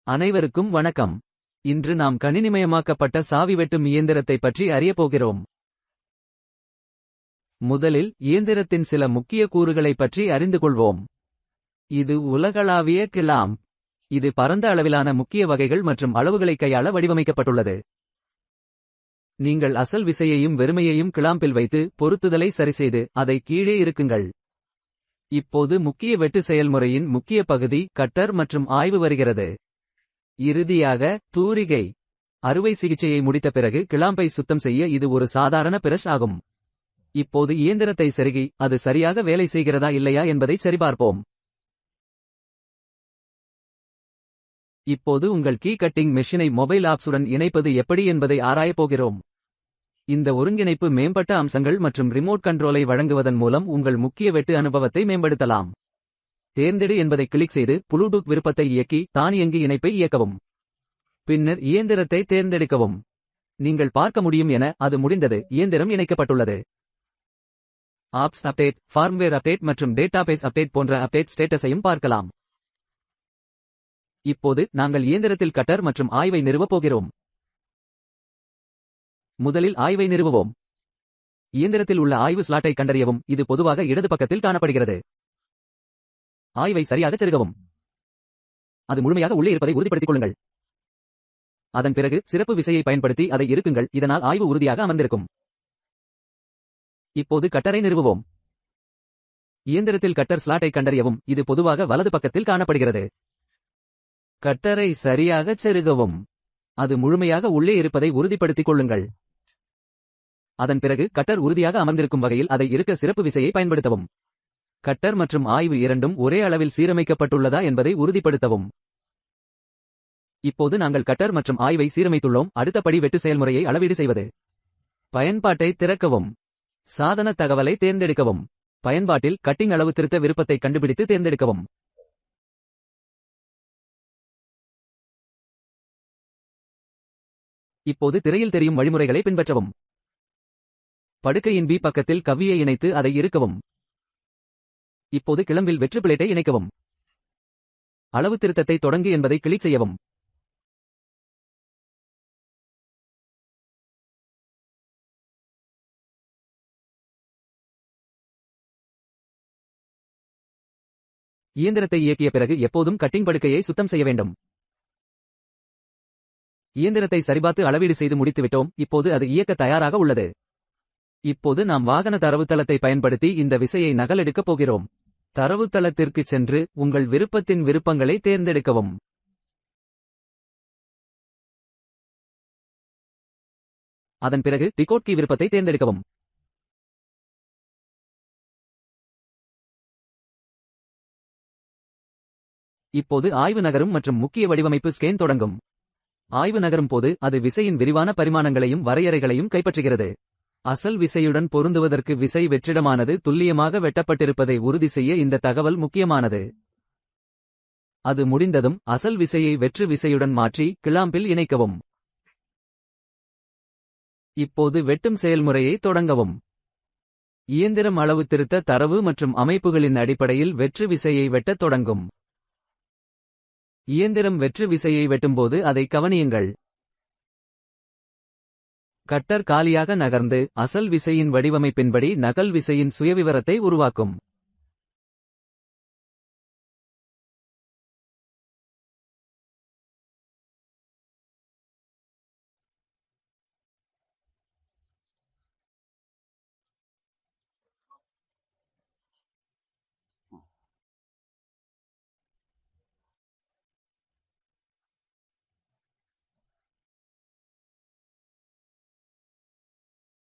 அனைவருக்கும் வணக்கம். இன்று நாம் கணினிமயமாக்கப்பட்ட சாவி வெட்டும் இயந்திரத்தை பற்றி அறியப் போகிறோம். முதலில் இயந்திரத்தின் சில முக்கிய கூறுகளைப் பற்றி அறிந்து கொள்வோம். இது உலகளாவிய கிளாம்ப். இது பரந்த அளவிலான முக்கிய வகைகள் மற்றும் அளவுகளை கையாள வடிவமைக்கப்பட்டுள்ளது. நீங்கள் அசல் விசையையும் வெறுமையையும் கிளாம்பில் வைத்து பொருத்துதலை சரிசெய்து அதை கீழே இருக்குங்கள். இப்போது முக்கிய வெட்டு செயல்முறையின் முக்கிய பகுதி கட்டர் மற்றும் ஆய்வு வருகிறது. இறுதியாக தூரிகை. அறுவை சிகிச்சையை முடித்த பிறகு கிளாம்பை சுத்தம் செய்ய இது ஒரு சாதாரண பிரஷ் ஆகும். இப்போது இயந்திரத்தை செருகி அது சரியாக வேலை செய்கிறதா இல்லையா என்பதை சரிபார்ப்போம். இப்போது உங்கள் கீ கட்டிங் மெஷினை மொபைல் ஆப்ஸுடன் இணைப்பது எப்படி என்பதை ஆராயப் போகிறோம். இந்த ஒருங்கிணைப்பு மேம்பட்ட அம்சங்கள் மற்றும் ரிமோட் கண்ட்ரோலை வழங்குவதன் மூலம் உங்கள் முக்கிய வெட்டு அனுபவத்தை மேம்படுத்தலாம். தேர்ந்தெடு என்பதை கிளிக் செய்து புளூடூத் விருப்பத்தை இயக்கி தானியங்கி இணைப்பை இயக்கவும். பின்னர் இயந்திரத்தை தேர்ந்தெடுக்கவும். நீங்கள் பார்க்க முடியும் என அது முடிந்தது. இயந்திரம் இணைக்கப்பட்டுள்ளது. ஆப்ஸ் அப்டேட், ஃபார்ம்வேர் அப்டேட் மற்றும் டேட்டாபேஸ் அப்டேட் போன்ற அப்டேட் ஸ்டேட்டஸையும் பார்க்கலாம். இப்போது நாங்கள் இயந்திரத்தில் கட்டர் மற்றும் ஆய்வை நிறுவப் போகிறோம். முதலில் ஆய்வை நிறுவுவோம். இயந்திரத்தில் உள்ள ஆய்வு ஸ்லாட்டை கண்டறியவும். இது பொதுவாக இடது பக்கத்தில் காணப்படுகிறது. ஆய்வை சரியாகச் செருகவும். அது முழுமையாக உள்ளே இருப்பதை உறுதிப்படுத்திக் கொள்ளுங்கள். அதன் பிறகு சிறப்பு விசையை பயன்படுத்தி அதை இருக்குங்கள். இதனால் ஆய்வு உறுதியாக அமர்ந்திருக்கும். இப்போது கட்டரை நிறுவுவோம். இயந்திரத்தில் கட்டர் ஸ்லாட்டை கண்டறியவும். இது பொதுவாக வலது பக்கத்தில் காணப்படுகிறது. கட்டரை சரியாகச் செருகவும். அது முழுமையாக உள்ளே இருப்பதை உறுதிப்படுத்திக் கொள்ளுங்கள். அதன் பிறகு கட்டர் உறுதியாக அமர்ந்திருக்கும் வகையில் அதை இருக்க சிறப்பு விசையை பயன்படுத்தவும். கட்டர் மற்றும் ஆய்வு இரண்டும் ஒரே அளவில் சீரமைக்கப்பட்டுள்ளதா என்பதை உறுதிப்படுத்தவும். இப்போது நாங்கள் கட்டர் மற்றும் ஆய்வை சீரமைத்துள்ளோம். அடுத்த படி வெட்டு செயல்முறையை அளவீடு செய்வது. பயன்பாட்டை திறக்கவும். சாதன தகவலை தேர்ந்தெடுக்கவும். பயன்பாட்டில் கட்டிங் அளவு திருத்த விருப்பத்தை கண்டுபிடித்து தேர்ந்தெடுக்கவும். இப்போது திரையில் தெரியும் வழிமுறைகளை பின்பற்றவும். படுக்கையின் பி பக்கத்தில் கவ்வியை இணைத்து அதை இறுக்கவும். இப்போது கிளம்பில் வெற்று பிளேட்டை இணைக்கவும். அளவு திருத்தத்தை தொடங்கு என்பதை கிளிக் செய்யவும். இயந்திரத்தை இயக்கிய பிறகு எப்போதும் கட்டிங் படுக்கையை சுத்தம் செய்ய வேண்டும். இயந்திரத்தை சரிபார்த்து அளவீடு செய்து முடித்துவிட்டோம். இப்போது அது இயக்க தயாராக உள்ளது. இப்போது நாம் வாகன தரவுத்தளத்தை பயன்படுத்தி இந்த விசையை நகலெடுக்கப் போகிறோம். தரவுத்தளத்திற்கு சென்று உங்கள் விருப்பத்தின் விருப்பங்களை தேர்ந்தெடுக்கவும். அதன் பிறகு டிகோட் கீ விருப்பத்தை தேர்ந்தெடுக்கவும். இப்போது ஆய்வு நகரும் மற்றும் முக்கிய வடிவமைப்பு ஸ்கேன் தொடங்கும். ஆய்வு நகரும் போது அது விசையின் விரிவான பரிமாணங்களையும் வரையறைகளையும் கைப்பற்றுகிறது. அசல் விசையுடன் பொருந்துவதற்கு விசை வெற்றிடமானது துல்லியமாக வெட்டப்பட்டிருப்பதை உறுதி செய்ய இந்த தகவல் முக்கியமானது. அது முடிந்ததும் அசல் விசையை வெற்று விசையுடன் மாற்றி கிளாம்பில் இணைக்கவும். இப்போது வெட்டும் செயல்முறையை தொடங்கவும். இயந்திரம் அளவு திருத்த தரவு மற்றும் அமைப்புகளின் அடிப்படையில் வெற்று விசையை வெட்டத் தொடங்கும். இயந்திரம் வெற்று விசையை வெட்டும்போது அதை கவனியுங்கள். கட்டர் காலியாக நகர்ந்து அசல் விசையின் வடிவமைப்பின்படி நகல் விசையின் சுயவிவரத்தை உருவாக்கும்.